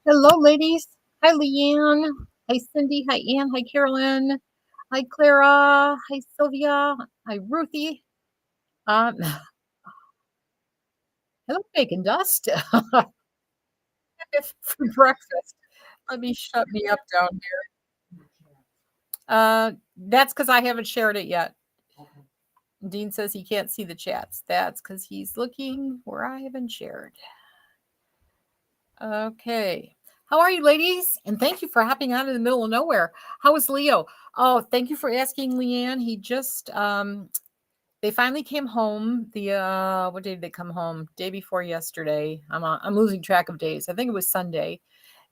Hello, ladies. Hi, Leanne. Hi, Cindy. Hi, Ann. Hi, Carolyn. Hi, Clara. Hi, Sylvia. Hi, Ruthie. Um, hello, Bacon Dust. For breakfast. Let me shut me up down here. That's because I haven't shared it yet. Dean says he can't see the chats. That's because he's looking where I haven't shared. Okay. How are you, ladies? And thank you for hopping out in the middle of nowhere. How is Leo? Oh, thank you for asking, Leanne. He just they finally came home. What day did they come home? Day before yesterday. I'm losing track of days. I think it was Sunday.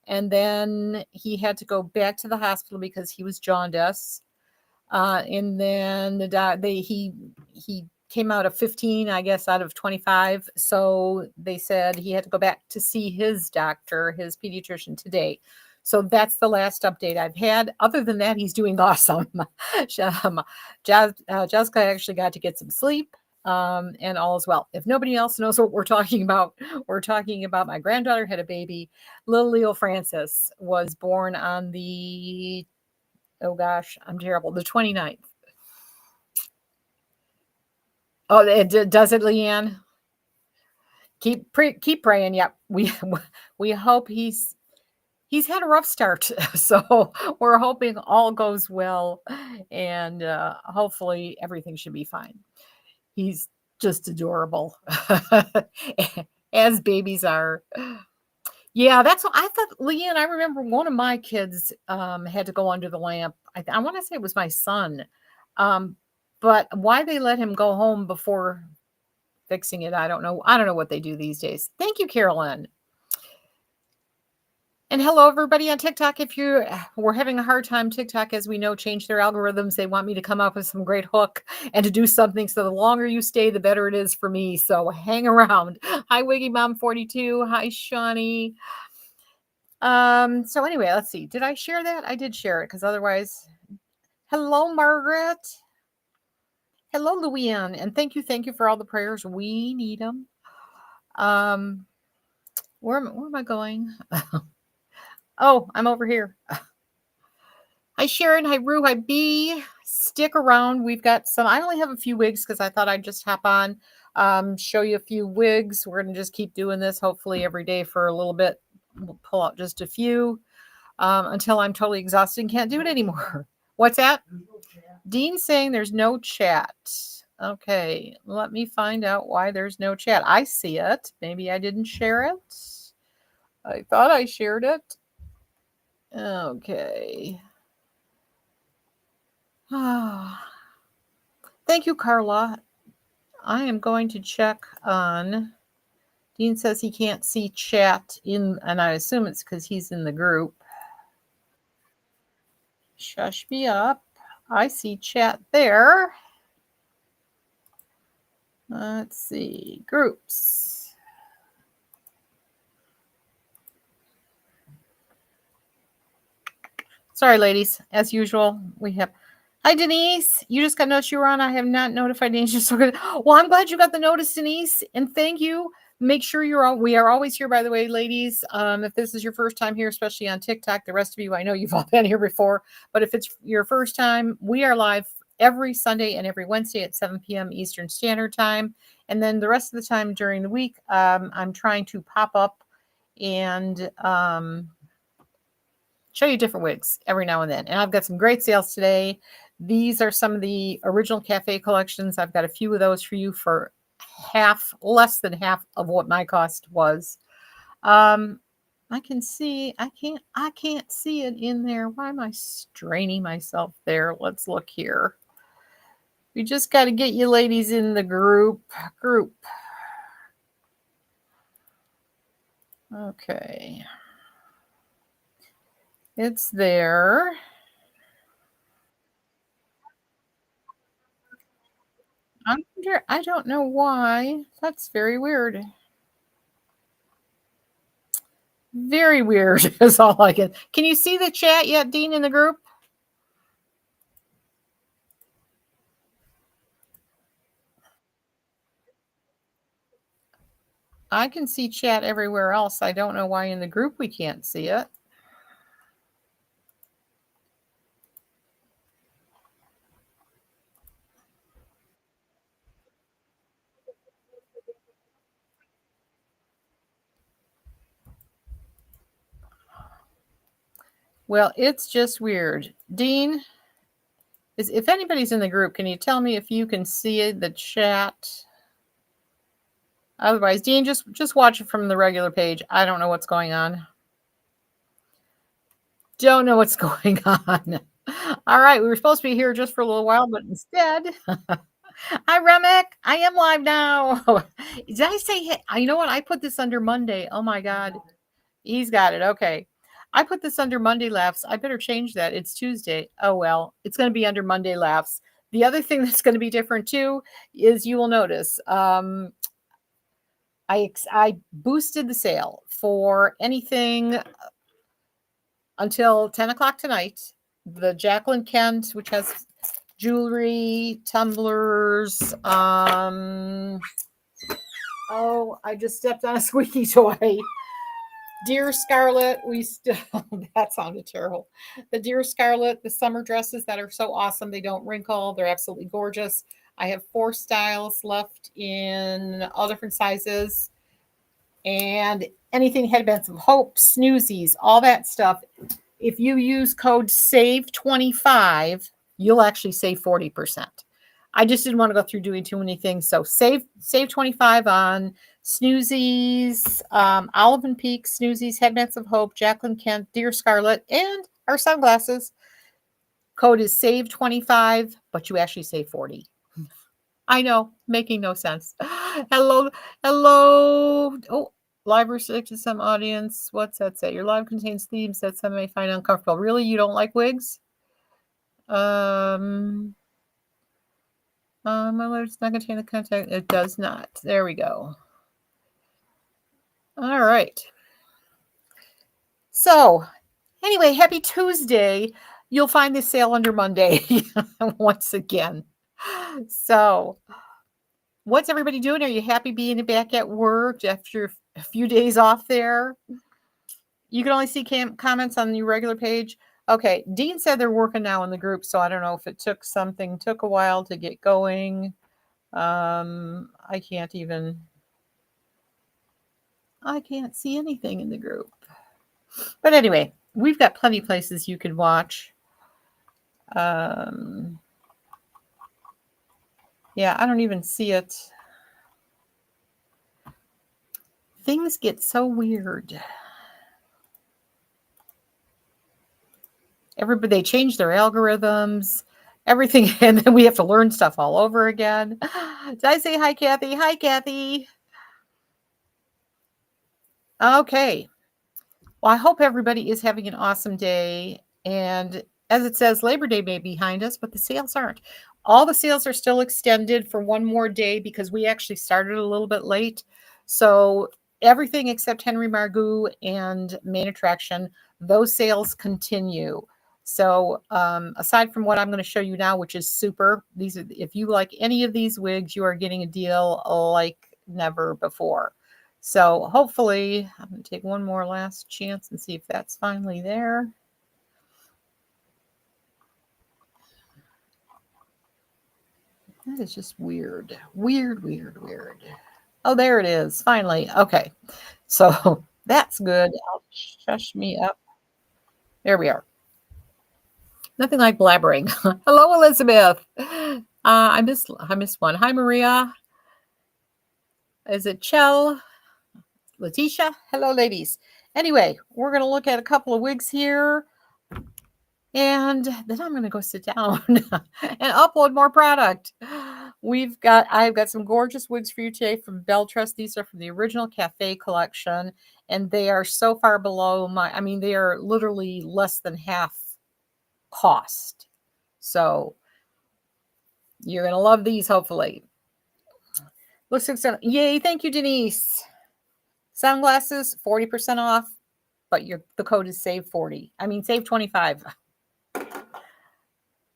And then he had to go back to the hospital because he was jaundice. And then he came out of 15, I guess, out of 25. So they said he had to go back to see his doctor, his pediatrician today. So that's the last update I've had. Other than that, he's doing awesome. Jessica actually got to get some sleep, and all is well. If nobody else knows what we're talking about, we're talking about my granddaughter had a baby. Little Leo Francis was born on the, oh gosh, I'm terrible, the 29th. Oh, does it, Leanne? Keep praying. Yep, we hope he's had a rough start, so we're hoping all goes well, and hopefully everything should be fine. He's just adorable, as babies are. Yeah, that's what I thought, Leanne. I remember one of my kids had to go under the lamp. I want to say it was my son, um, but why they let him go home before fixing it, I don't know. I don't know what they do these days. Thank you, Carolyn. And hello, everybody on TikTok. If you we're having a hard time, TikTok, as we know, changed their algorithms. They want me to come up with some great hook and to do something. So the longer you stay, the better it is for me. So hang around. Hi, Wiggy Mom 42. Hi, Shawnee. So anyway, let's see. Did I share that? I did share it because otherwise. Hello, Margaret. Hello, Louianne. And thank you for all the prayers. We need them. Um, where am I going? Oh, I'm over here. Hi, Sharon. Hi, Rue. Hi, B. Stick around. We've got some. I only have a few wigs because I thought I'd just hop on, show you a few wigs. We're going to just keep doing this hopefully every day for a little bit. We'll pull out just a few until I'm totally exhausted and can't do it anymore. What's that? Dean's saying there's no chat. Okay, let me find out why there's no chat. I see it. Maybe I didn't share it. I thought I shared it. Okay. Thank you, Carla. I am going to check on. Dean says he can't see chat in, and I assume it's because he's in the group. Shush me up. I see chat there. Let's see. Groups. Sorry, ladies. As usual, we have. Hi, Denise. You just got noticed you were on. I have not notified Denise. You're so good. Well, I'm glad you got the notice, Denise, and thank you. Make sure you're all. We are always here, by the way, ladies. If this is your first time here, especially on TikTok, the rest of you, I know you've all been here before, but if it's your first time, we are live every Sunday and every Wednesday at 7 p.m. Eastern Standard Time, and then the rest of the time during the week, I'm trying to pop up and show you different wigs every now and then. And I've got some great sales today. These are some of the original cafe collections. I've got a few of those for you for less than half of what my cost was. I can see, I can't see it in there. Why am I straining myself there? Let's look here. We just got to get you ladies in the group. Okay. It's there. I don't know why. That's very weird. Very weird is all I can. Can you see the chat yet, Dean, in the group? I can see chat everywhere else. I don't know why in the group we can't see it. Well, it's just weird. Dean, if anybody's in the group, can you tell me if you can see the chat? Otherwise, Dean, just watch it from the regular page. I don't know what's going on. Don't know what's going on. All right, we were supposed to be here just for a little while, but instead, hi Remick, I am live now. Did I say? You know what? I put this under Monday. Oh my God, he's got it. Okay, I put this under Monday laughs. I better change that. It's Tuesday. Oh well, it's going to be under Monday laughs. The other thing that's going to be different too is you will notice. I boosted the sale for anything until 10 o'clock tonight. The Jacqueline Kent, which has jewelry, tumblers. Oh, I just stepped on a squeaky toy. Dear Scarlet, we still, that sounded terrible. The Dear Scarlet, the summer dresses that are so awesome. They don't wrinkle. They're absolutely gorgeous. I have 4 styles left in all different sizes. And anything headbands of hope, snoozies, all that stuff. If you use code SAVE25, you'll actually save 40%. I just didn't want to go through doing too many things. So save 25 on snoozies, Olive and Peak, snoozies, headbands of hope, Jacqueline Kent, Dear Scarlet, and our sunglasses. Code is SAVE25, but you actually save 40. I know, making no sense. Hello. Oh, live restricted some audience. What's that say? Your live contains themes that some may find uncomfortable. Really, you don't like wigs? My live does not contain the content. It does not. There we go. All right. So, anyway, happy Tuesday. You'll find this sale under Monday once again. So, what's everybody doing? Are you happy being back at work after a few days off there? You can only see comments on the regular page. Okay, Dean said they're working now in the group, so I don't know if it took a while to get going. I can't see anything in the group. But anyway, we've got plenty of places you can watch. Yeah, I don't even see it. Things get so weird. They change their algorithms, everything, and then we have to learn stuff all over again. Did I say hi, Kathy? Hi, Kathy. Okay. Well, I hope everybody is having an awesome day. And as it says, Labor Day may be behind us, but the sales aren't. All the sales are still extended for one more day because we actually started a little bit late. So everything except Henry Margaux and Main Attraction, those sales continue. So aside from what I'm going to show you now, which is super, if you like any of these wigs, you are getting a deal like never before. So hopefully, I'm going to take one more last chance and see if that's finally there. That is just weird. Weird. Oh, there it is. Finally. Okay. So that's good. I'll shush me up. There we are. Nothing like blabbering. Hello, Elizabeth. I missed one. Hi, Maria. Is it Chell? Letitia? Hello, ladies. Anyway, we're going to look at a couple of wigs here. And then I'm going to go sit down and upload more product. I've got some gorgeous wigs for you today from Belle Trust. These are from the original Cafe collection. And they are so far below they are literally less than half cost. So you're going to love these, hopefully. Looks like yay. Thank you, Denise. Sunglasses, 40% off, but the code is SAVE40. SAVE25.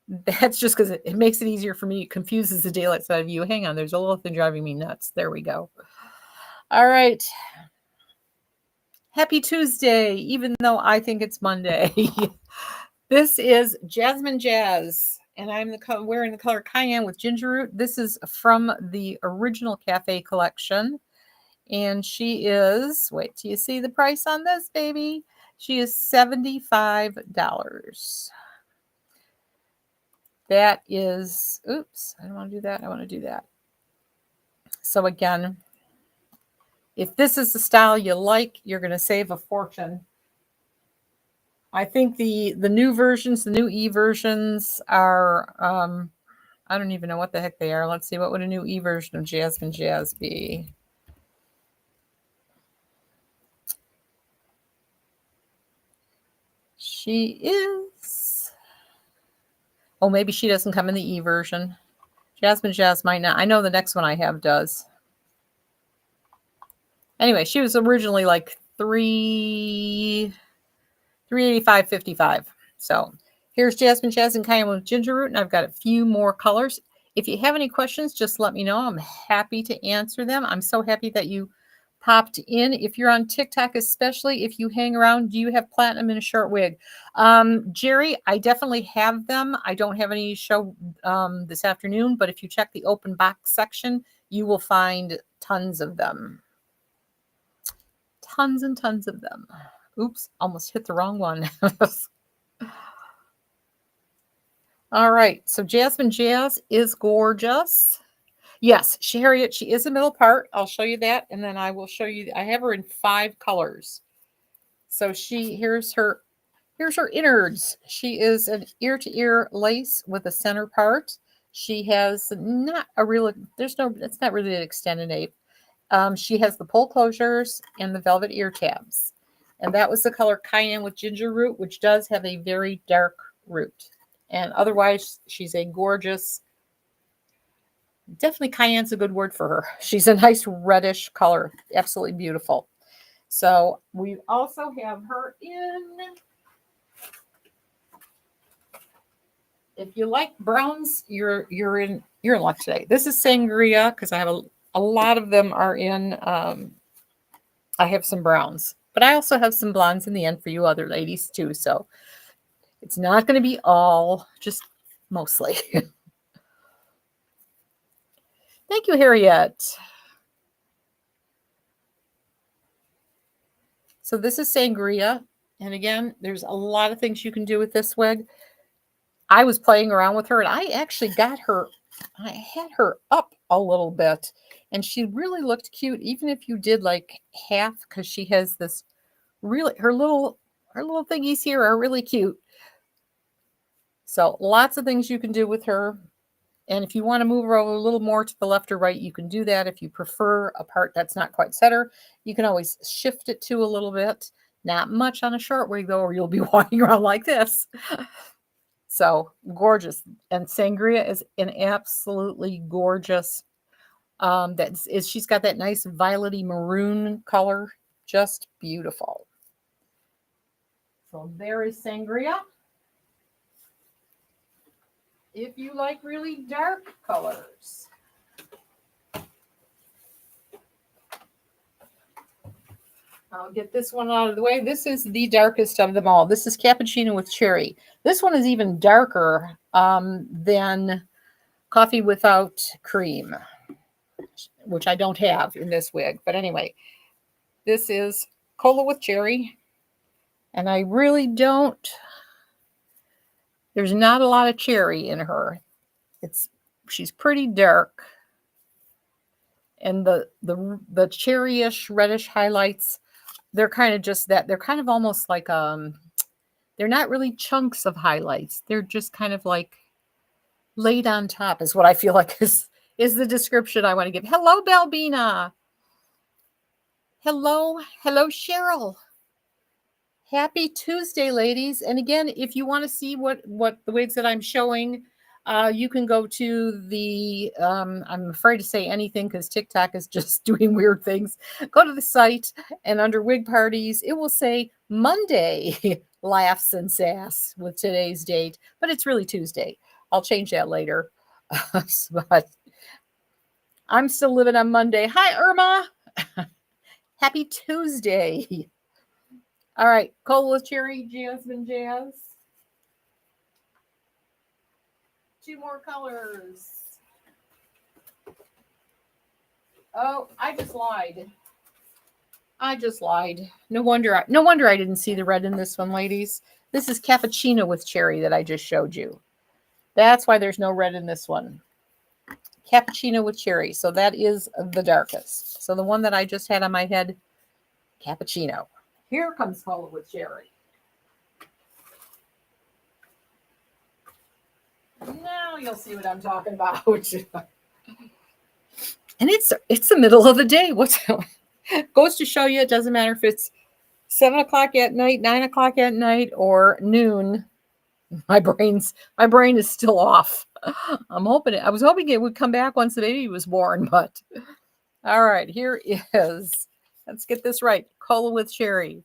That's just because it makes it easier for me. It confuses the daylight side of you. Hang on, there's a little thing driving me nuts. There we go. All right. Happy Tuesday, even though I think it's Monday. This is Jasmine Jazz, and I'm wearing the color Cayenne with Ginger Root. This is from the original Cafe collection, and she is, wait till you see the price on this, baby. She is $75. That is, oops, I don't want to do that. I want to do that. So again, if this is the style you like, you're going to save a fortune. I think the new versions, the new E versions are, I don't even know what the heck they are. Let's see, what would a new E version of Jasmine Jazz be? She is, oh, maybe she doesn't come in the E version. Jasmine Jazz might not. I know the next one I have does. Anyway, she was originally like $385.55. So here's Jasmine Jazz and Cayenne with Ginger Root, and I've got a few more colors. If you have any questions, just let me know. I'm happy to answer them. I'm so happy that you popped in. If you're on TikTok, especially if you hang around, do you have platinum in a short wig? Jerry, I definitely have them. I don't have any show this afternoon, but if you check the open box section, you will find tons of them. Tons and tons of them. Oops, almost hit the wrong one. All right, so Jasmine Jazz is gorgeous. Yes, Harriet, she is a middle part. I'll show you that, and then I will show you. I have her in 5 colors. So here's her innards. She is an ear-to-ear lace with a center part. She has not a real, it's not really an extended nape. She has the pull closures and the velvet ear tabs. And that was the color Cayenne with Ginger Root, which does have a very dark root. And otherwise, she's a gorgeous, definitely Cayenne's a good word for her. She's a nice reddish color. Absolutely beautiful. So we also have her in, if you like browns, you're in luck today. This is Sangria, because I have a lot of them are in, I have some browns, but I also have some blondes in the end for you other ladies too. So it's not going to be all, just mostly. Thank you, Harriet. So this is Sangria. And again, there's a lot of things you can do with this wig. I was playing around with her, and I actually got her, I had her up a little bit, and she really looked cute, even if you did like half, because she has this really, her little thingies here are really cute. So lots of things you can do with her. And if you want to move her over a little more to the left or right, you can do that. If you prefer a part that's not quite center, you can always shift it to a little bit. Not much on a short wig, though, or you'll be walking around like this. So gorgeous. And Sangria is an absolutely gorgeous, she's got that nice violety maroon color. Just beautiful. So there is Sangria. If you like really dark colors. I'll get this one out of the way. This is the darkest of them all. This is Cappuccino with Cherry. This one is even darker than Coffee Without Cream, which I don't have in this wig. But anyway, this is Cola with Cherry. And I really don't, there's not a lot of cherry in her. She's pretty dark. And the cherryish, reddish highlights, they're kind of just that. They're kind of almost like, they're not really chunks of highlights. They're just kind of like laid on top is what I feel like is the description I want to give. Hello, Balbina. Hello, Cheryl. Happy Tuesday, ladies. And again, if you want to see what the wigs that I'm showing, you can go to the, I'm afraid to say anything because TikTok is just doing weird things. Go to the site, and under wig parties, it will say Monday laughs and sass with today's date, but it's really Tuesday. I'll change that later. But I'm still living on Monday. Hi, Irma. Happy Tuesday. All right, cola cherry, jasmine jazz. Two more colors. Oh, I just lied. No wonder I didn't see the red in this one, ladies. This is cappuccino with cherry that I just showed you. That's why there's no red in this one. Cappuccino with cherry. So that is the darkest. So the one that I just had on my head, cappuccino. Here comes cola with cherry. Now you'll see what I'm talking about. And it's the middle of the day. What's goes to show you it doesn't matter if it's 7 o'clock at night, 9 o'clock at night, or noon. My brain is still off. I was hoping it would come back once the baby was born, but all right, here is. Let's get this right. Cola with cherry.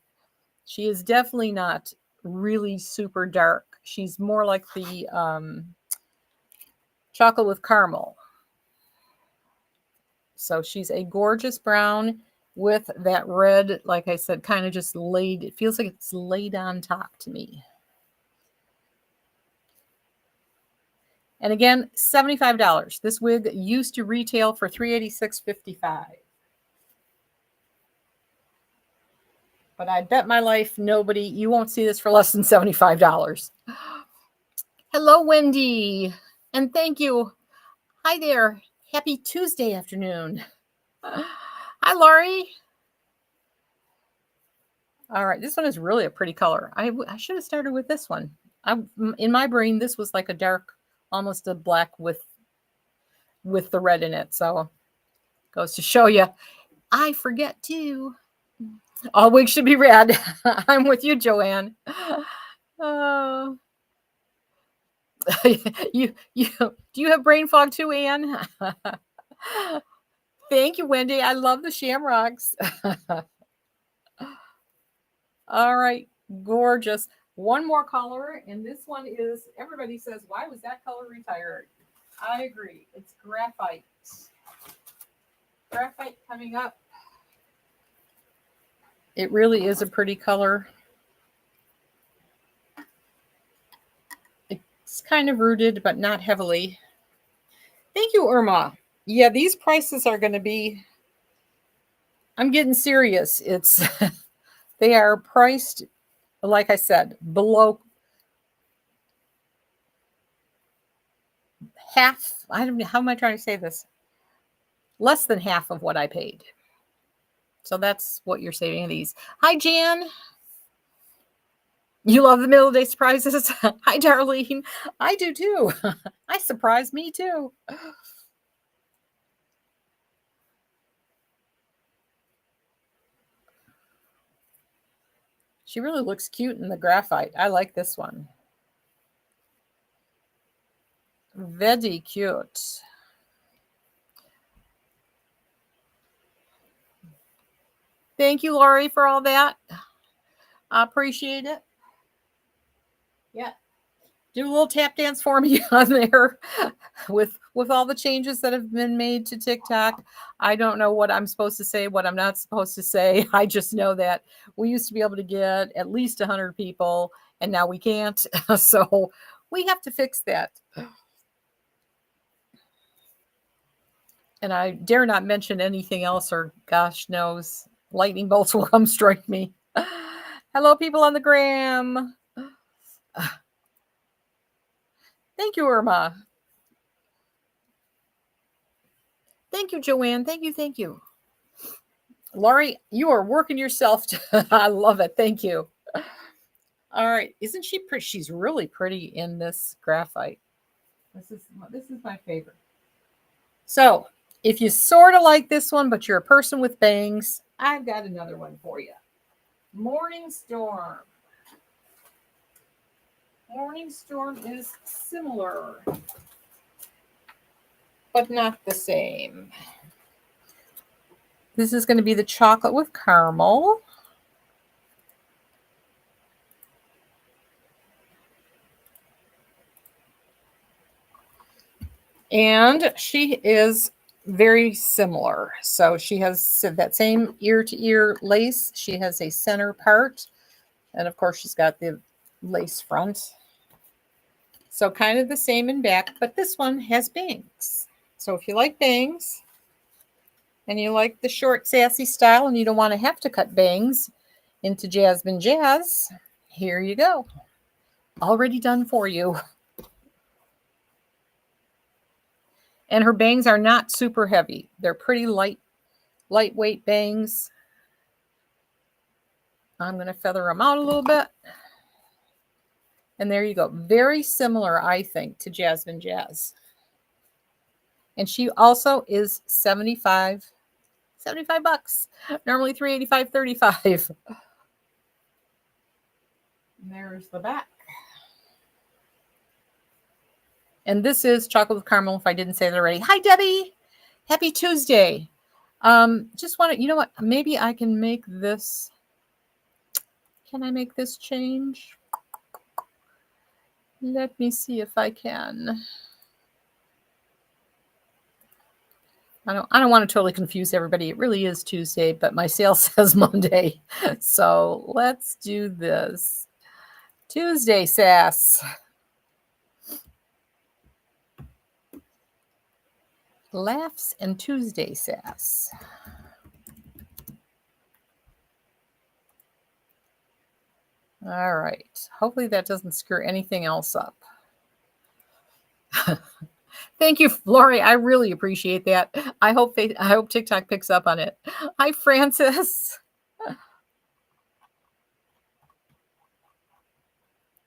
She is definitely not really super dark. She's more like the chocolate with caramel. So she's a gorgeous brown with that red, like I said, kind of just laid. It feels like it's laid on top to me. And again, $75. This wig used to retail for $386.55. But I bet my life you won't see this for less than $75. Hello, Wendy. And thank you. Hi there. Happy Tuesday afternoon. Hi, Laurie. All right, this one is really a pretty color. I should have started with this one. In my brain, this was like a dark, almost a black with the red in it. So goes to show you, I forget too. All wigs should be red. I'm with you, Joanne. You do you have brain fog too, Anne? Thank you, Wendy. I love the shamrocks. All right, gorgeous. One more color, and this one is, everybody says, why was that color retired? I agree. It's graphite. Graphite coming up. It really is a pretty color. It's kind of rooted, but not heavily. Thank you, Irma. Yeah, these prices are going to be, I'm getting serious. They are priced, like I said, below half. I don't know, how am I trying to say this? Less than half of what I paid. So that's what you're saving these. Hi, Jan. You love the middle of the day surprises? Hi, Darlene. I do too. I surprised me too. She really looks cute in the graphite. I like this one. Very cute. Thank you, Laurie, for all that. I appreciate it. Yeah. Do a little tap dance for me on there with all the changes that have been made to TikTok. I don't know what I'm supposed to say, what I'm not supposed to say. I just know that we used to be able to get at least 100 people, and now we can't. So we have to fix that. And I dare not mention anything else, or gosh knows, lightning bolts will come strike me. Hello, people on the gram. Thank you, Irma. Thank you, Joanne. Thank you. Laurie, you are working yourself. I love it. Thank you. All right. Isn't she pretty? She's really pretty in this graphite. This is my favorite. So if you sort of like this one, but you're a person with bangs, I've got another one for you. Morning Storm. Morning Storm is similar, but not the same. This is going to be the chocolate with caramel. And she is very similar. So she has that same ear to ear lace. She has a center part. And of course, she's got the lace front. So kind of the same in back, but this one has bangs. So if you like bangs and you like the short, sassy style and you don't want to have to cut bangs into Jasmine Jazz, here you go. Already done for you. And her bangs are not super heavy. They're pretty lightweight bangs. I'm going to feather them out a little bit. And there you go. Very similar, I think, to Jasmine Jazz. And she also is 75 bucks. Normally $385, $35. And there's the back. And this is chocolate with caramel, if I didn't say that already. Hi, Debbie. Happy Tuesday. Just want to, you know what? Maybe I can make this. Can I make this change? Let me see if I can. I don't want to totally confuse everybody. It really is Tuesday, but my sale says Monday. So let's do this. Tuesday sass. Laughs and Tuesday sass. All right. Hopefully that doesn't screw anything else up. Thank you, Lori. I really appreciate that. I hope TikTok picks up on it. Hi, Francis.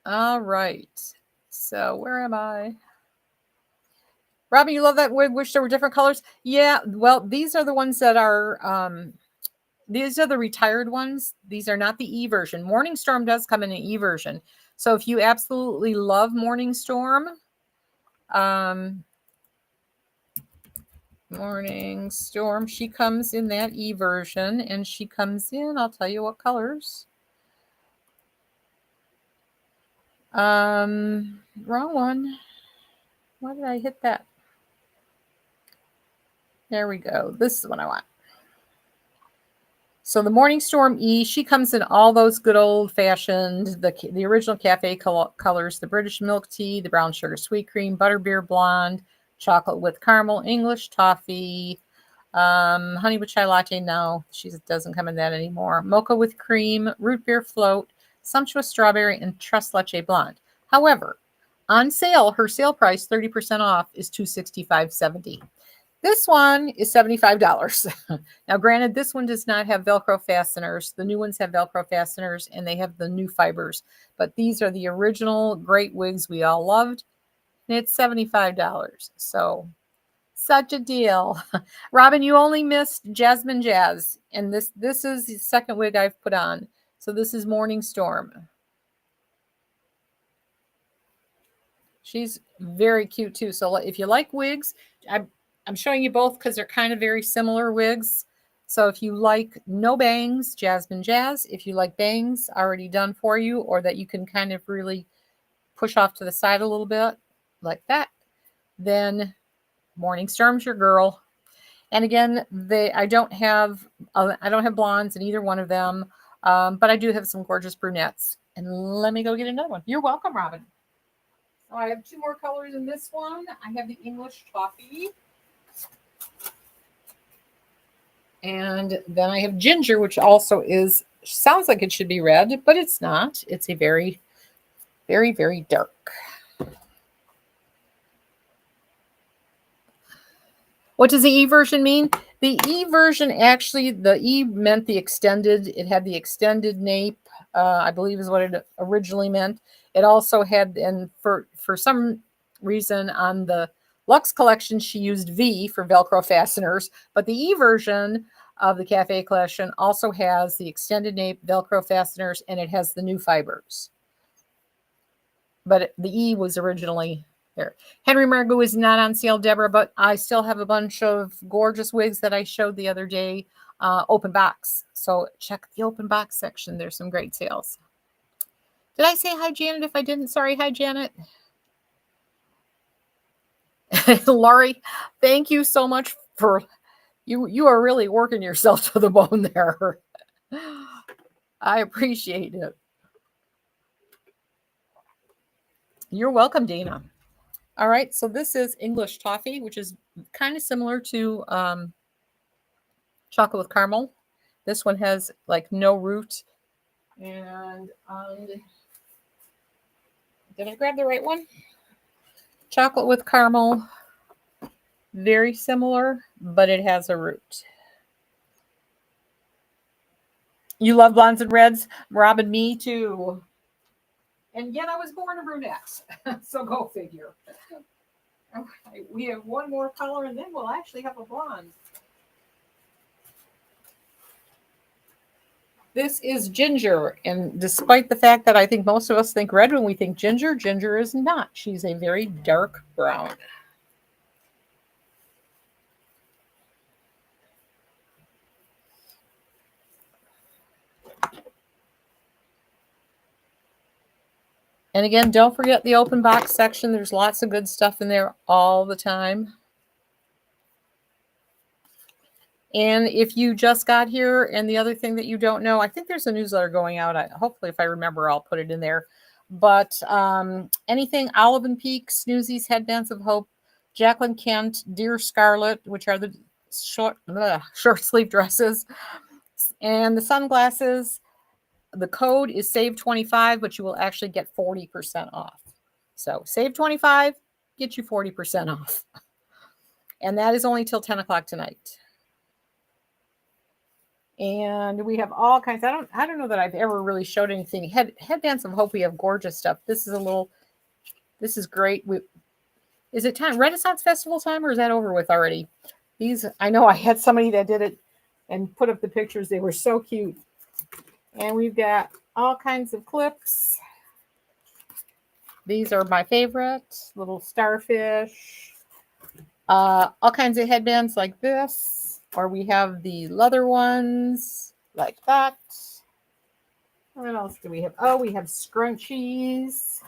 All right. So where am I? Robin, you love that wig. Wish there were different colors. Yeah. Well, these are the ones that are. These are the retired ones. These are not the E version. Morning Storm does come in an E version. So if you absolutely love Morning Storm, she comes in that E version, and she comes in, I'll tell you what colors. Wrong one. Why did I hit that? There we go. This is what I want. So the Morning Storm E, she comes in all those good old-fashioned, the original cafe colors, the British milk tea, the brown sugar sweet cream, butterbeer blonde, chocolate with caramel, English toffee, honey with chai latte. No, she doesn't come in that anymore. Mocha with cream, root beer float, sumptuous strawberry, and tres leche blonde. However, on sale, her sale price, 30% off, is $265.70. This one is $75. Now, granted, this one does not have Velcro fasteners. The new ones have Velcro fasteners, and they have the new fibers. But these are the original great wigs we all loved. And it's $75. So, such a deal. Robin, you only missed Jasmine Jazz. And this is the second wig I've put on. So, this is Morning Storm. She's very cute, too. So, if you like wigs, I'm showing you both because they're kind of very similar wigs. So if you like no bangs, Jasmine Jazz. If you like bangs already done for you, or that you can kind of really push off to the side a little bit like that, then Morning Storm's your girl. And again, I don't have blondes in either one of them, but I do have some gorgeous brunettes. And let me go get another one. You're welcome, Robin. So I have two more colors in this one. I have the English toffee. And then I have ginger, which also sounds like it should be red, but it's not. It's a very, very, very dark. What does the E version mean? The E version, actually, the E meant the extended. It had the extended nape, I believe is what it originally meant. It also had, and for some reason on the Luxe collection, she used V for Velcro fasteners, but the E version of the Cafe collection also has the extended nape, Velcro fasteners, and it has the new fibers. But the E was originally there. Henry Margot is not on sale, Deborah, but I still have a bunch of gorgeous wigs that I showed the other day, open box. So check the open box section. There's some great sales. Did I say hi, Janet? If I didn't, sorry. Hi, Janet. Laurie, thank you so much for you are really working yourself to the bone there. I appreciate it. You're welcome, Dana. All right, so this is English toffee, which is kind of similar to chocolate with caramel. This one has like no root. And did I grab the right one? Chocolate with caramel, very similar, but it has a root. You love blondes and reds, Robin, me too. And yet I was born a brunette, so go figure. Okay, we have one more color, and then we'll actually have a blonde. This is ginger, and despite the fact that I think most of us think red when we think ginger, ginger is not. She's a very dark brown. And again, don't forget the open box section. There's lots of good stuff in there all the time. And if you just got here, and the other thing that you don't know, I think there's a newsletter going out. Hopefully, if I remember, I'll put it in there. But anything Olive and Peak, Snoozies, Headbands of Hope, Jacqueline Kent, Dear Scarlet, which are the short sleeve dresses, and the sunglasses. The code is SAVE25, but you will actually get 40% off. So SAVE25, get you 40% off. And that is only till 10 o'clock tonight. And we have all kinds. I don't know that I've ever really showed anything. Headbands of Hope, we have gorgeous stuff. This is great. Is it time, Renaissance Festival time, or is that over with already? These, I know I had somebody that did it and put up the pictures. They were so cute. And we've got all kinds of clips. These are my favorite. Little starfish. All kinds of headbands like this. Or we have the leather ones like that. What else do we have? Oh, we have scrunchies.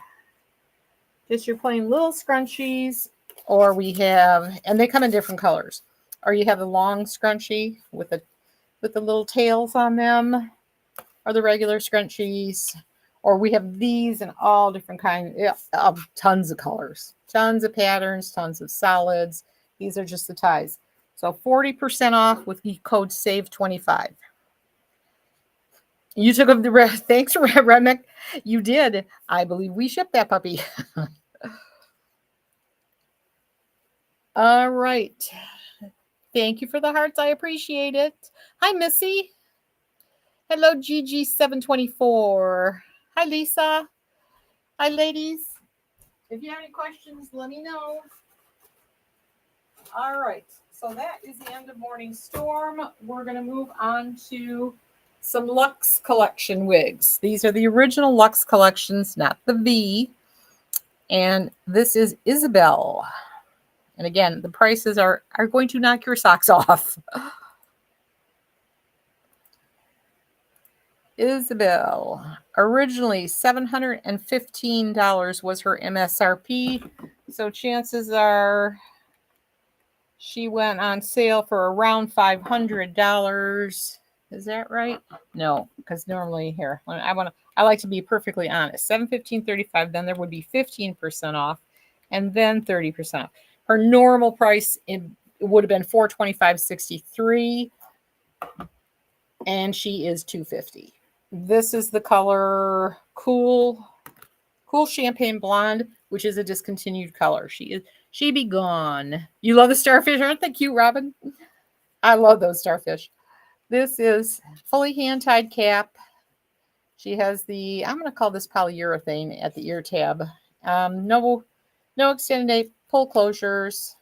Just your plain little scrunchies. Or we have, and they come in different colors. Or you have the long scrunchie with the little tails on them. Or the regular scrunchies, or we have these in all different kinds of tons of colors, tons of patterns, tons of solids. These are just the ties. So 40% off with the code SAVE25. You took up the thanks, Remick. You did. I believe we shipped that puppy. All right. Thank you for the hearts. I appreciate it. Hi, Missy. Hello, GG724. Hi, Lisa. Hi, ladies. If you have any questions, let me know. All right. So that is the end of Morning Storm. We're going to move on to some Luxe Collection wigs. These are the original Luxe Collections, not the V. And this is Isabel. And again, the prices are going to knock your socks off. Isabel, originally $715 was her MSRP. So chances are she went on sale for around $500. Is that right? No, because normally here, I like to be perfectly honest. $715.35, then there would be 15% off and then 30% off. Her normal price it would have been $425.63 and she is $250. This is the color Cool Champagne Blonde, which is a discontinued color. She be gone. You love the starfish, aren't they cute, Robin? I love those starfish. This is fully hand-tied cap. She has the, I'm going to call this polyurethane at the ear tab. No extended pull closures,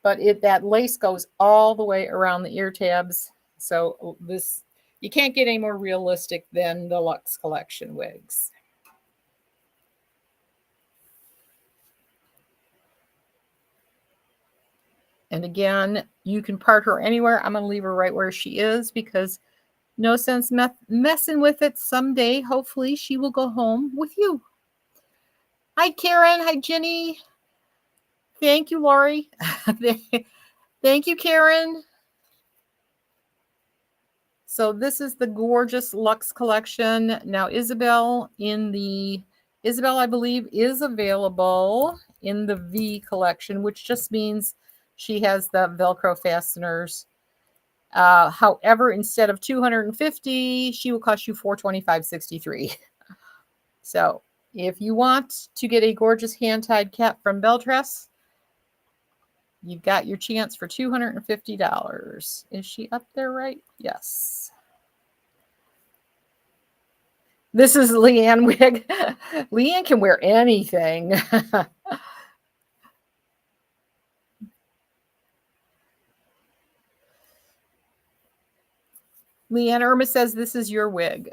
but that lace goes all the way around the ear tabs. So this, you can't get any more realistic than the Luxe Collection wigs. And again, you can part her anywhere. I'm going to leave her right where she is because no sense messing with it. Someday, hopefully, she will go home with you. Hi, Karen. Hi, Jenny. Thank you, Lori. Thank you, Karen. So this is the gorgeous Luxe collection. Now Isabel, I believe, is available in the V collection, which just means she has the Velcro fasteners. However, instead of $250, she will cost you $425.63. So if you want to get a gorgeous hand-tied cap from Beltress, you've got your chance for $250. Is she up there right? Yes. This is Leanne wig. Leanne can wear anything. Leanne Irma says this is your wig.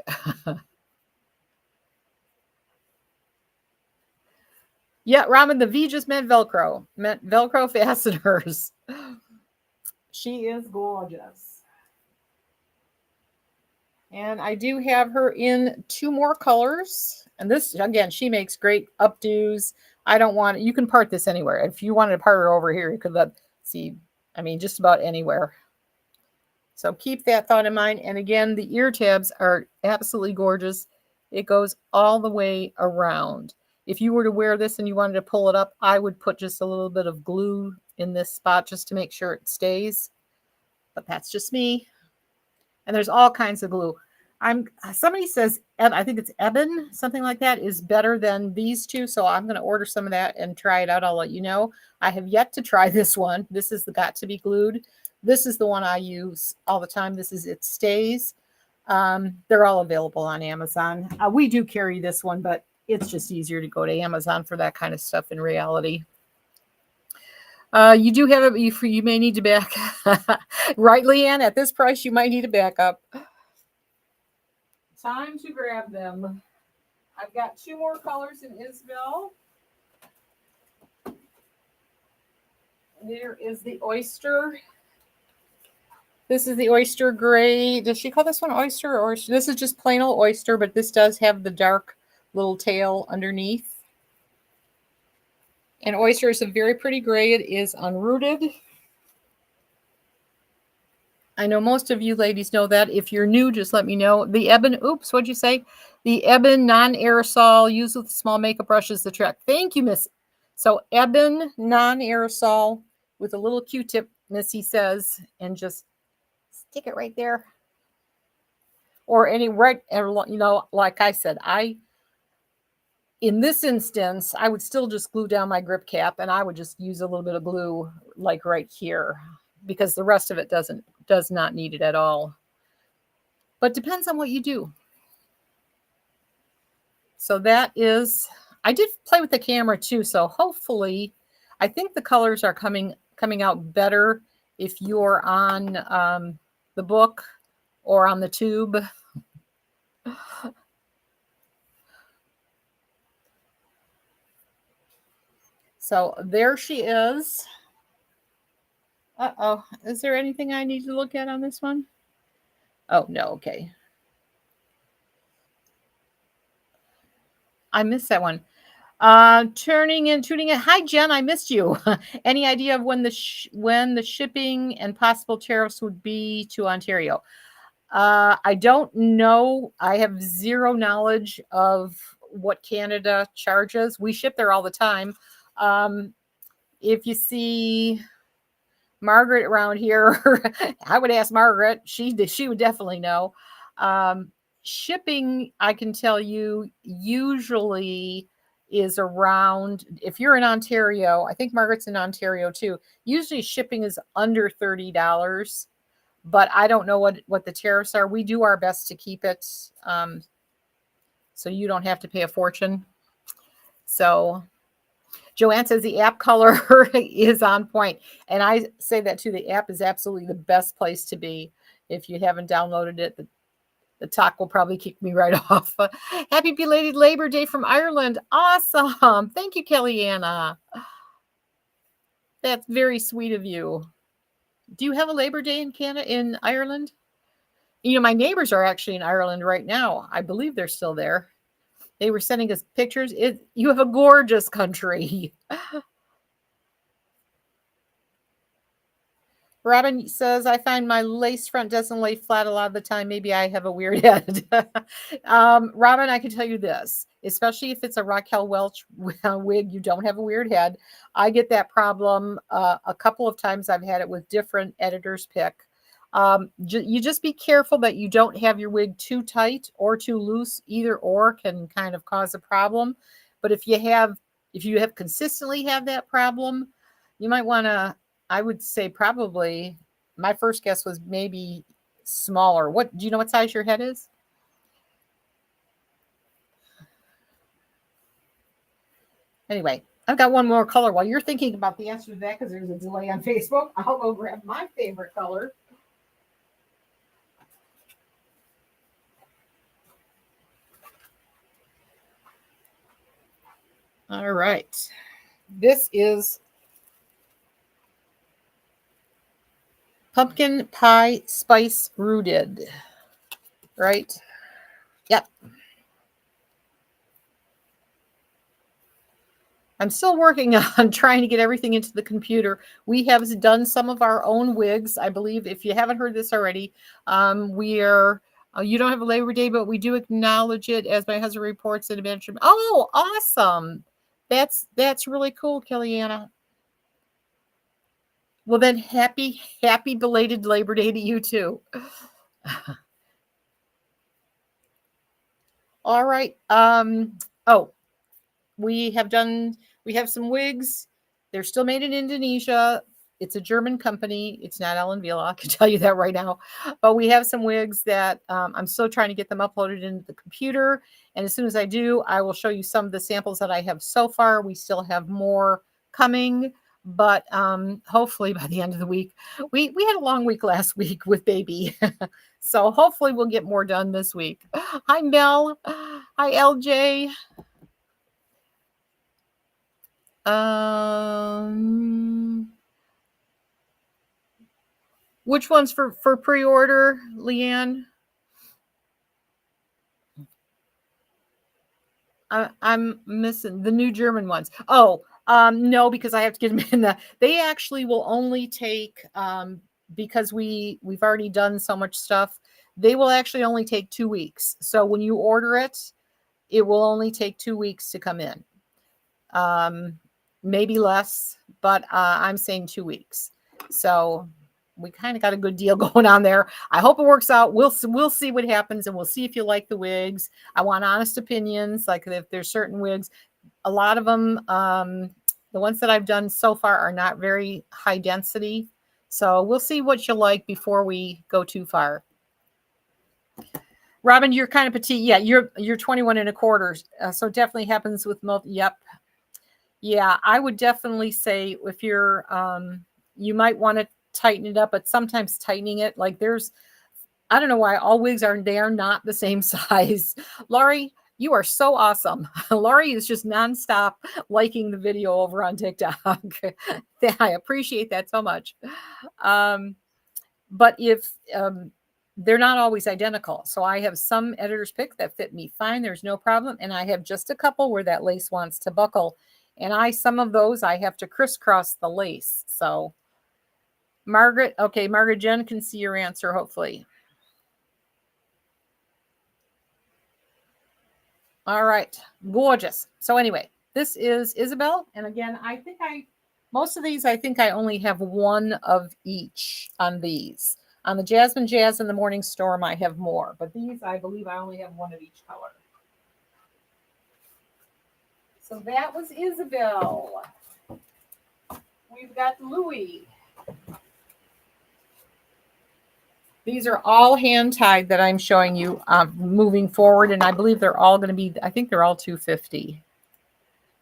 Yeah, Ramen, the V just meant Velcro. Meant Velcro fasteners. She is gorgeous. And I do have her in 2 more colors. And this, again, she makes great updos. I don't want, you can part this anywhere. If you wanted to part her over here, you could see, I mean, just about anywhere. So keep that thought in mind. And again, the ear tabs are absolutely gorgeous. It goes all the way around. If you were to wear this and you wanted to pull it up, I would put just a little bit of glue in this spot just to make sure it stays. But that's just me. And there's all kinds of glue. Somebody says, I think it's Ebon, something like that, is better than these two. So I'm going to order some of that and try it out. I'll let you know. I have yet to try this one. This is the Got to Be Glued. This is the one I use all the time. This is It Stays. They're all available on Amazon. We do carry this one, but it's just easier to go to Amazon for that kind of stuff in reality. You do have you may need to back. Right, Leanne? At this price, you might need a backup. Time to grab them. I've got 2 more colors in Isabel. There is the oyster. This is the oyster gray. Does she call this one oyster? Or this is just plain old oyster, but this does have the dark little tail underneath. And oyster is a very pretty gray. It is unrooted. I know most of you ladies know that. If you're new, just let me know. The Ebon, oops, what'd you say? The Ebon non-aerosol, used with small makeup brushes, the trick. Thank you, Miss. So Ebon non-aerosol with a little Q-tip, Missy says, and just stick it right there. Or like I said, in this instance, I would still just glue down my grip cap, and I would just use a little bit of glue like right here, because the rest of it does not need it at all. But depends on what you do. So that is, I did play with the camera too, so hopefully, I think the colors are coming out better if you're on the book or on the tube. So there she is. Uh-oh. Is there anything I need to look at on this one? Oh, no. Okay. I missed that one. Tuning in. Hi, Jen. I missed you. Any idea of when the shipping and possible tariffs would be to Ontario? I don't know. I have zero knowledge of what Canada charges. We ship there all the time. If you see Margaret around here, I would ask Margaret. She would definitely know. Shipping, I can tell you, usually is around, if you're in Ontario, I think Margaret's in Ontario too, usually shipping is under $30, but I don't know what the tariffs are. We do our best to keep it so you don't have to pay a fortune. So Joanne says the app color is on point. And I say that too. The app is absolutely the best place to be. If you haven't downloaded it, the talk will probably kick me right off. Happy belated Labor Day from Ireland. Awesome. Thank you, Kellyanna. That's very sweet of you. Do you have a Labor Day in Ireland? You know, my neighbors are actually in Ireland right now. I believe they're still there. They were sending us pictures. You have a gorgeous country. Robin says, I find my lace front doesn't lay flat a lot of the time. Maybe I have a weird head. Robin, I can tell you this, especially if it's a Raquel Welch wig, you don't have a weird head. I get that problem a couple of times. I've had it with different editors pick. You just be careful that you don't have your wig too tight or too loose. Either or can kind of cause a problem. But if you have consistently have that problem, you might want to, I would say probably my first guess was maybe smaller. What do you know what size your head is? Anyway, I've got one more color. While you're thinking about the answer to that, because there's a delay on Facebook, I'll go grab my favorite color. All right. This is pumpkin pie spice rooted. Right? Yep. I'm still working on trying to get everything into the computer. We have done some of our own wigs. I believe if you haven't heard this already, we are, you don't have a Labor Day, but we do acknowledge it as my husband reports in a mention. Oh, awesome. That's really cool, Kellyanna. Well, then happy belated Labor Day to you too. All right. Oh, we have some wigs. They're still made in Indonesia. It's a German company. It's not Ellen Vila. I can tell you that right now. But we have some wigs that I'm still trying to get them uploaded into the computer. And as soon as I do, I will show you some of the samples that I have so far. We still have more coming, but hopefully by the end of the week, we had a long week last week with baby. So hopefully we'll get more done this week. Hi, Mel. Hi, LJ. Which one's for pre-order, Leanne? I'm missing the new German ones. Oh, no, because I have to get them in the. They actually will only take because we've already done so much stuff. They will actually only take 2 weeks. So when you order it, it will only take 2 weeks to come in. Maybe less, but I'm saying 2 weeks. So we kind of got a good deal going on there. I hope it works out. We'll see what happens, and we'll see if you like the wigs. I want honest opinions. Like if there's certain wigs, a lot of them, the ones that I've done so far are not very high density. So we'll see what you like before we go too far. Robin, you're kind of petite. Yeah, you're 21 and a quarter. So it definitely happens with most. Yep. Yeah, I would definitely say if you're, you might want to tighten it up, but sometimes tightening it, like I don't know why all wigs they are not the same size. Laurie, you are so awesome. Laurie is just nonstop liking the video over on TikTok. I appreciate that so much. But if they're not always identical. So I have some editor's pick that fit me fine. There's no problem. And I have just a couple where that lace wants to buckle. And some of those, I have to crisscross the lace. So Margaret, okay, Margaret Jen can see your answer, hopefully. All right, gorgeous. So anyway, this is Isabel. And again, most of these, I think I only have one of each on these. On the Jasmine Jazz and the Morning Storm, I have more. But these, I believe I only have one of each color. So that was Isabel. We've got Louie. These are all hand tied that I'm showing you moving forward. And I believe they're all going to be, I think they're all 250.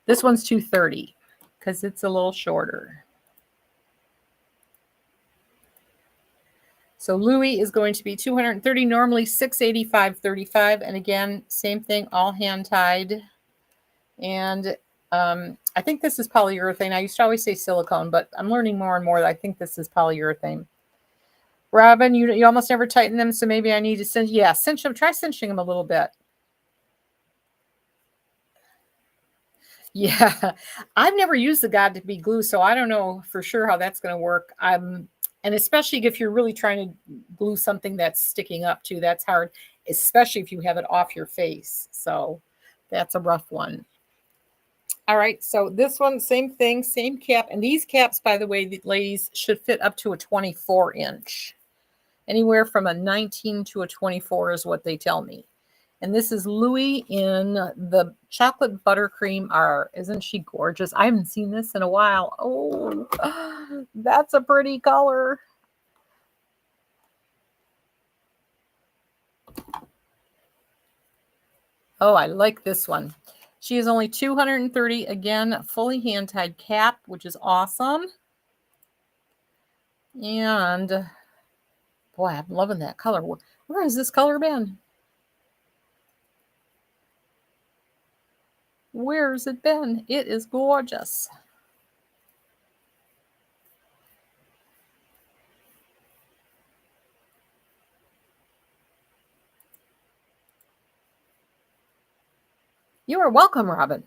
This one's 230 because it's a little shorter. So Louis is going to be 230, normally 685.35. And again, same thing, all hand tied. And I think this is polyurethane. I used to always say silicone, but I'm learning more and more that I think this is polyurethane. Robin, you almost never tighten them, so maybe I need to cinch. Yeah, cinch them. Try cinching them a little bit. Yeah, I've never used the God to be glue, so I don't know for sure how that's going to work. And especially if you're really trying to glue something that's sticking up too, that's hard, especially if you have it off your face. So that's a rough one. All right, so this one, same thing, same cap. And these caps, by the way, ladies, should fit up to a 24-inch. Anywhere from a 19 to a 24 is what they tell me. And this is Louis in the chocolate buttercream R. Isn't she gorgeous? I haven't seen this in a while. Oh, that's a pretty color. Oh, I like this one. She is only $230. Again, fully hand-tied cap, which is awesome. And boy, I'm loving that color. Where has this color been? Where's it been? It is gorgeous. You are welcome, Robin.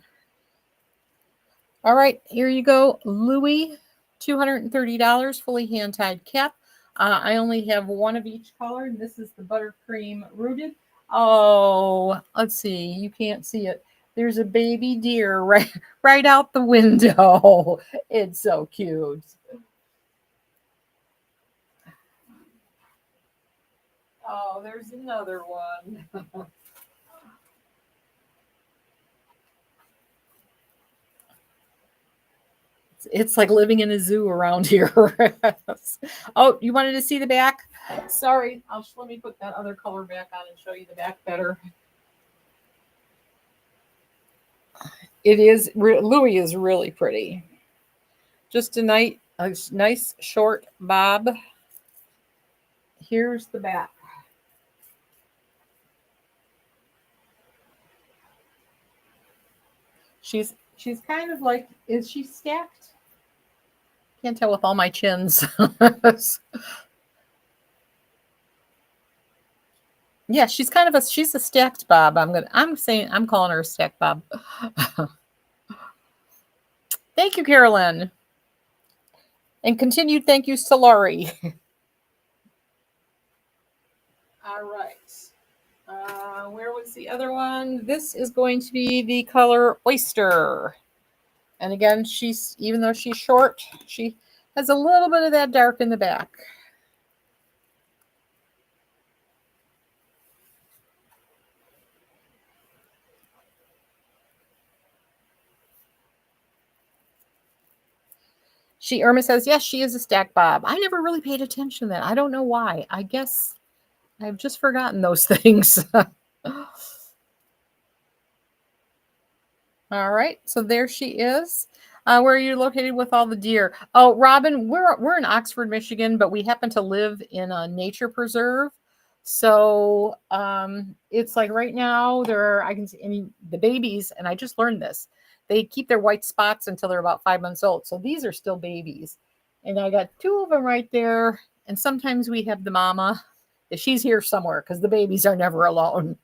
All right, here you go. Louis, $230, fully hand-tied cap. I only have one of each color. This is the buttercream rooted. Oh, let's see. You can't see it. There's a baby deer right out the window. It's so cute. Oh, there's another one. It's like living in a zoo around here. Oh, you wanted to see the back? Sorry, let me put that other color back on and show you the back better. It is, Louis is really pretty. Just a nice short bob. Here's the back. She's kind of like, is she stacked? Can't tell with all my chins. Yeah, she's a stacked bob. I'm calling her a stacked bob. Thank you, Carolyn. And continued thank yous to Laurie. All right. Where was the other one? This is going to be the color Oyster. And again, even though she's short, she has a little bit of that dark in the back. Irma says, yes, she is a stack bob. I never really paid attention to that. I don't know why. I guess I've just forgotten those things. All right, so there she is. Where are you located with all the deer? Oh, Robin, we're in Oxford, Michigan, but we happen to live in a nature preserve. So it's like right now I can see the babies, and I just learned this. They keep their white spots until they're about 5 months old. So these are still babies. And I got two of them right there. And sometimes we have the mama. She's here somewhere because the babies are never alone.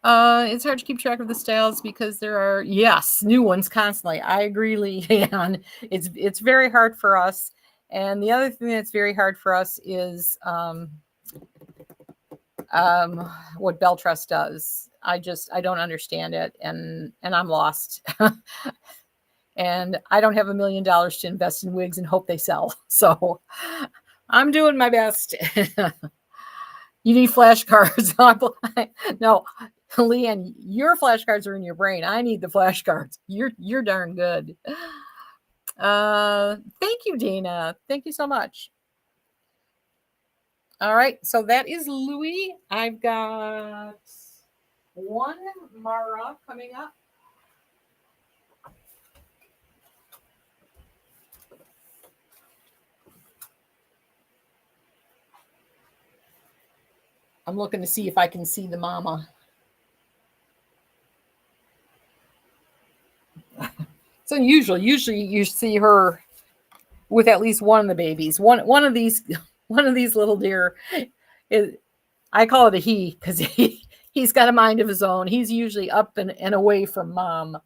It's hard to keep track of the styles because there are, yes, new ones constantly. I agree, Leanne. It's very hard for us. And the other thing that's very hard for us is what Bell Trust does. I don't understand it, and I'm lost. And I don't have $1 million to invest in wigs and hope they sell. So I'm doing my best. You need flashcards. No, Leanne, your flashcards are in your brain. I need the flashcards. You're darn good. Thank you, Dana. Thank you so much. All right, so that is Louis. I've got one Mara coming up. I'm looking to see if I can see the mama. It's unusual. Usually you see her with at least one of the babies. One of these little deer is, I call it a he because He's got a mind of his own. He's usually up and away from mom.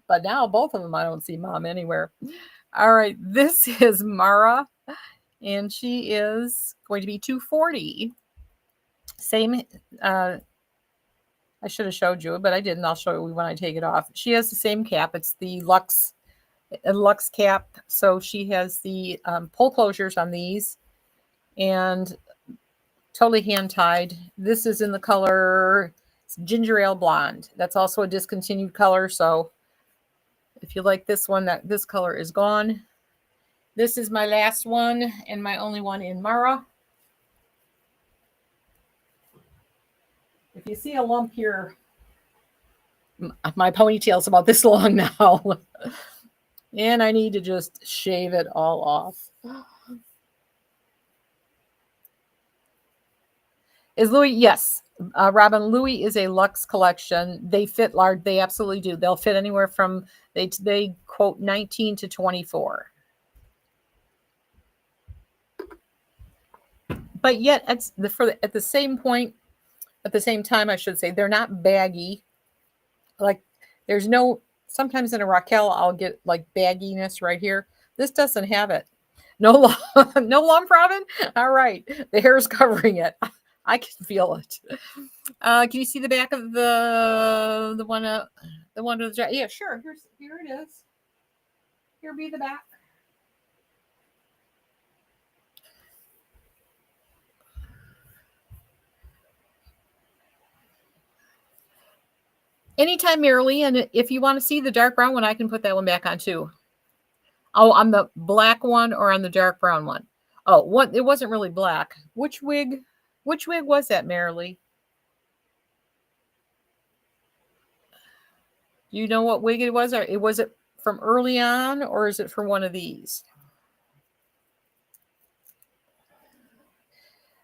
But now both of them, I don't see mom anywhere. All right, this is Mara, and she is going to be 240. Same, I should have showed you, but I didn't. I'll show you when I take it off. She has the same cap. It's the Luxe cap. So she has the pull closures on these, and totally hand tied. This is in the color ginger ale blonde. That's also a discontinued color. So if you like this one, this color is gone. This is my last one and my only one in Mara. If you see a lump here, my ponytail's about this long now. And I need to just shave it all off. Is Louis? Yes. Robin, Louis is a Luxe collection. They fit large. They absolutely do. They'll fit anywhere from, they quote 19 to 24. But yet at the same point, at the same time, I should say, they're not baggy. Like there's no, sometimes in a Raquel, I'll get like bagginess right here. This doesn't have it. No, no lump, Robin. All right. The hair is covering it. I can feel it. Can you see the back of the one? The one with the, yeah, sure. Here it is. Here be the back. Anytime, Marilee, and if you want to see the dark brown one, I can put that one back on too. Oh, on the black one or on the dark brown one? Oh, what? It wasn't really black. Which wig was that, Marilee? Do you know what wig it was? Or was it from early on, or is it from one of these?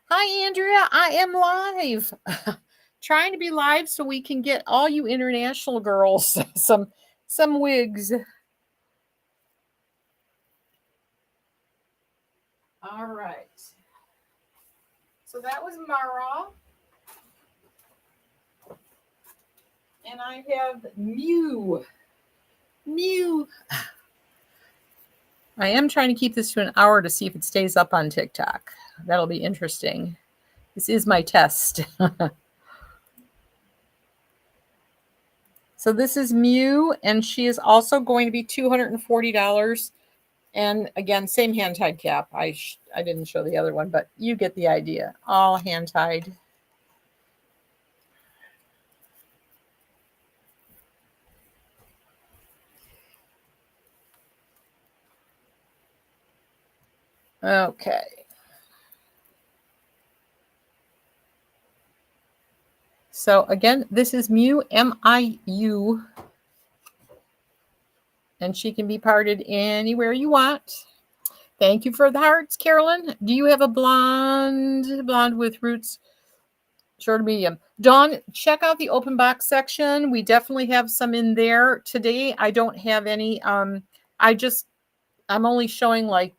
Hi, Andrea. I am live. Trying to be live so we can get all you international girls some wigs. All right. So that was Mara. And I have Mew. I am trying to keep this to an hour to see if it stays up on TikTok. That'll be interesting. This is my test. So this is Mew, and she is also going to be $240. And again, same hand-tied cap. I didn't show the other one, but you get the idea. All hand-tied. Okay. So again, this is Mew, M-I-U. And she can be parted anywhere you want. Thank you for the hearts, Carolyn. Do you have a blonde with roots? Short or medium. Dawn, check out the open box section. We definitely have some in there. Today, I don't have any. I'm only showing like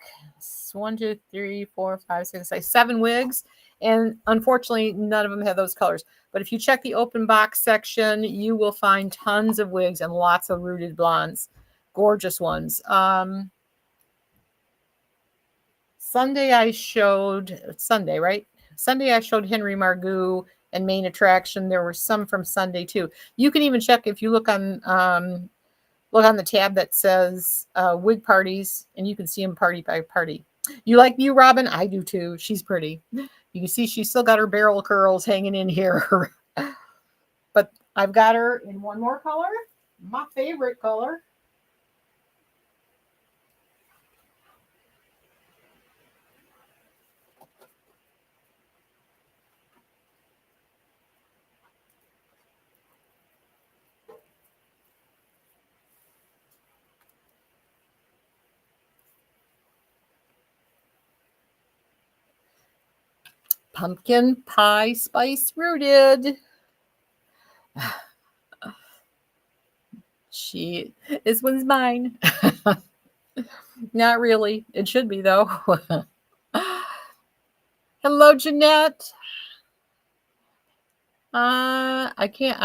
1, 2, 3, 4, 5, 6, 7 wigs. And unfortunately, none of them have those colors. But if you check the open box section, you will find tons of wigs and lots of rooted blondes. Gorgeous ones. Sunday I showed Henry Margoo and Main Attraction. There were some from Sunday too. You can even check if you look on the tab that says wig parties, and you can see them party by party. You like Mew, Robin? I do too. She's pretty. You can see she's still got her barrel curls hanging in here. But I've got her in one more color, my favorite color. Pumpkin pie spice rooted. This one's mine. Not really. It should be though. Hello, Jeanette. I can't.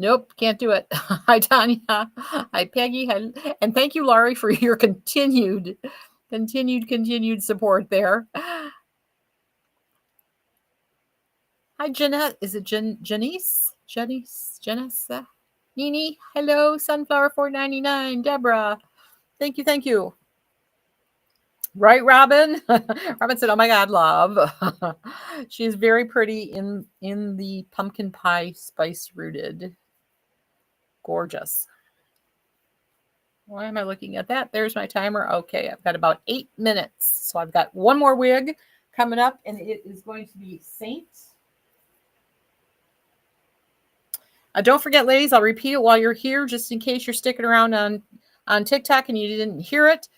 Nope, can't do it. Hi, Tanya. Hi, Peggy. Hi, and thank you, Laurie, for your continued support there. Hi, Jeanette. Is it Janice? Janice? Nini. Hello, Sunflower 499. Deborah. Thank you. Thank you. Right, Robin? Robin said, "Oh my God, love." She is very pretty in the pumpkin pie spice rooted. Gorgeous. Why am I looking at that? There's my timer. Okay, I've got about 8 minutes. So I've got one more wig coming up, and it is going to be Saint. Don't forget, ladies, I'll repeat it while you're here, just in case you're sticking around on TikTok and you didn't hear it.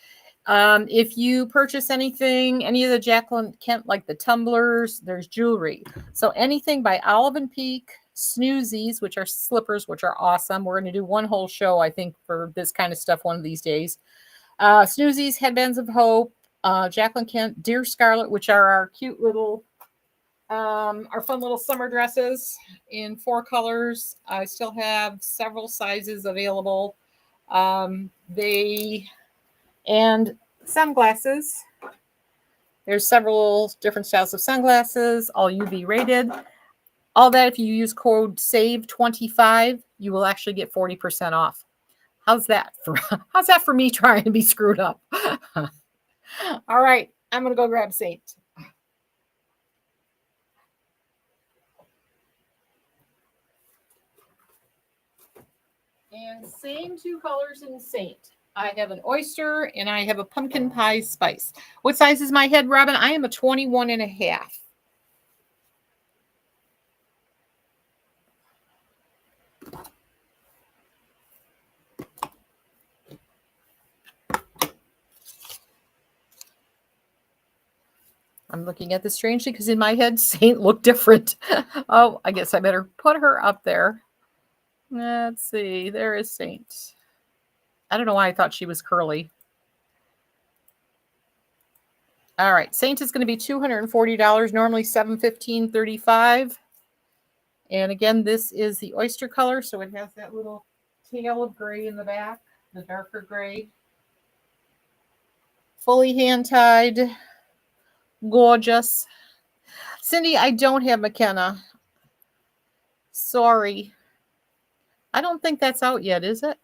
If you purchase anything, any of the Jacqueline Kent, like the tumblers, there's jewelry. So anything by Olive and Peak, Snoozies, which are slippers, which are awesome. We're going to do one whole show, I think, for this kind of stuff one of these days. Snoozies, Headbands of Hope, Jacqueline Kent, Dear Scarlet, which are our cute little, our fun little summer dresses in 4 colors. I still have several sizes available. And sunglasses. There's several different styles of sunglasses, all UV rated. All that, if you use code SAVE25, you will actually get 40% off. How's that for me trying to be screwed up? All right, I'm going to go grab Saint. And same 2 colors in Saint. I have an oyster and I have a pumpkin pie spice. What size is my head, Robin? I am a 21 and a half. I'm looking at this strangely because in my head, Saint looked different. Oh, I guess I better put her up there. Let's see. There is Saint. I don't know why I thought she was curly. All right. Saint is going to be $240. Normally $715.35. And again, this is the oyster color. So it has that little tail of gray in the back, the darker gray. Fully hand tied. Gorgeous. Cindy, I don't have McKenna. Sorry. I don't think that's out yet, is it?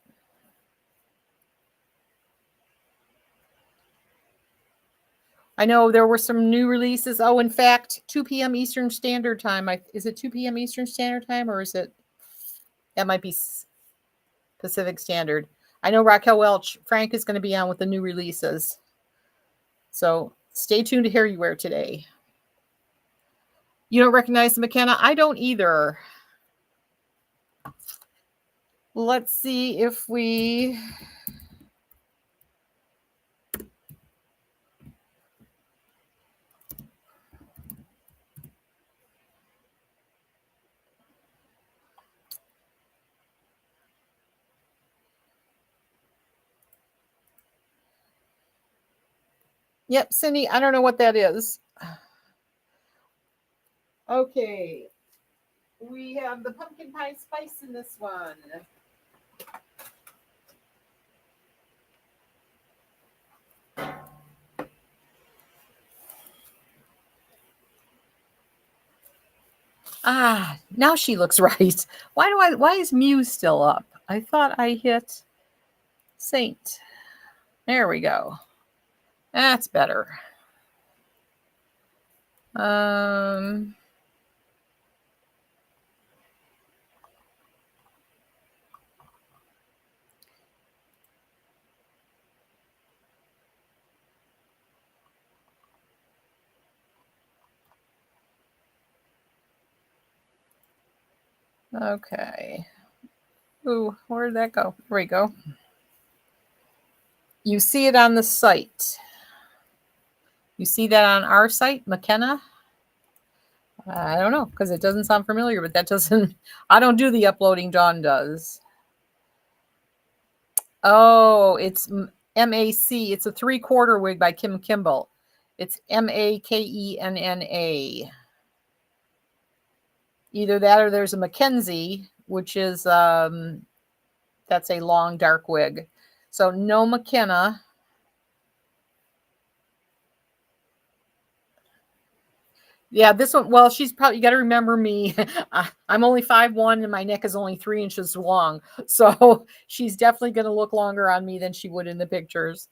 I know there were some new releases. Oh, in fact, 2 p.m. Eastern Standard Time. Is it 2 p.m. Eastern Standard Time, or is it? That might be Pacific Standard. I know Raquel Welch, Frank is going to be on with the new releases. So stay tuned to Hair You Wear today. You don't recognize the McKenna? I don't either. Let's see if we... Yep, Cindy, I don't know what that is. Okay. We have the pumpkin pie spice in this one. Ah, now she looks right. Why is Muse still up? I thought I hit Saint. There we go. That's better. Okay. Ooh, where did that go? There we go. You see it on the site. You see that on our site, McKenna? I don't know, because it doesn't sound familiar, but that doesn't... I don't do the uploading. Dawn does. Oh, it's MAC. It's a 3/4 wig by Kim Kimball. It's MAKENNA. Either that or there's a Mackenzie, which is that's a long dark wig. So no McKenna. Yeah, this one. Well, she's probably. You got to remember me. I'm only 5'1" and my neck is only 3 inches long. So she's definitely going to look longer on me than she would in the pictures.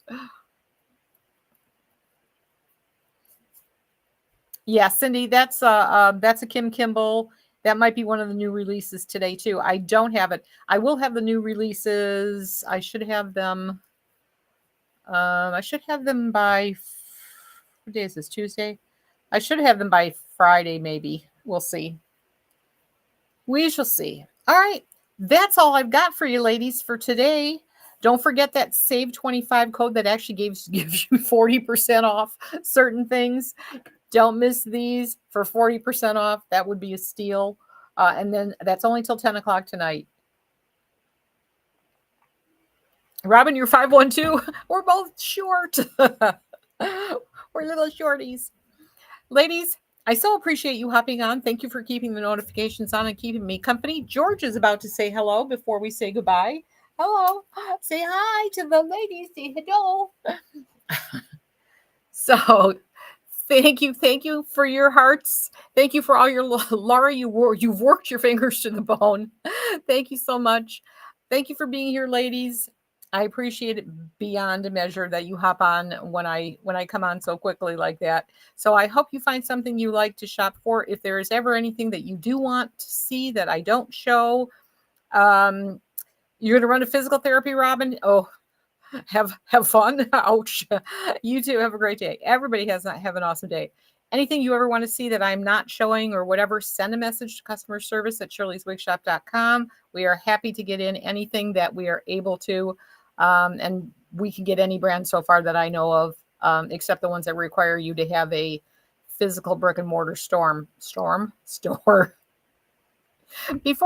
Yeah, Cindy, that's a Kim Kimball. That might be one of the new releases today too. I don't have it. I will have the new releases. I should have them. I should have them by. What day is this? Tuesday. I should have them by Friday, maybe. We'll see. We shall see. All right. That's all I've got for you, ladies, for today. Don't forget that Save 25 code that actually gives you 40% off certain things. Don't miss these for 40% off. That would be a steal. And then that's only till 10 o'clock tonight. Robin, you're 512. We're both short. We're little shorties. Ladies, I so appreciate you hopping on. Thank you for keeping the notifications on and keeping me company. George is about to say hello before we say goodbye. Hello. Say hi to the ladies. Say hello. So thank you for your hearts. Thank you for all your Laura. You've worked your fingers to the bone. Thank you so much. Thank you for being here, ladies. I appreciate it beyond a measure that you hop on when I come on so quickly like that. So I hope you find something you like to shop for. If there is ever anything that you do want to see that I don't show, you're gonna run a physical therapy, Robin. Oh, have fun. Ouch. You too. Have a great day. Everybody have an awesome day. Anything you ever want to see that I'm not showing or whatever, send a message to customer service at shirleyswigshop.com. We are happy to get in anything that we are able to. And we can get any brand so far that I know of, except the ones that require you to have a physical brick and mortar store. Before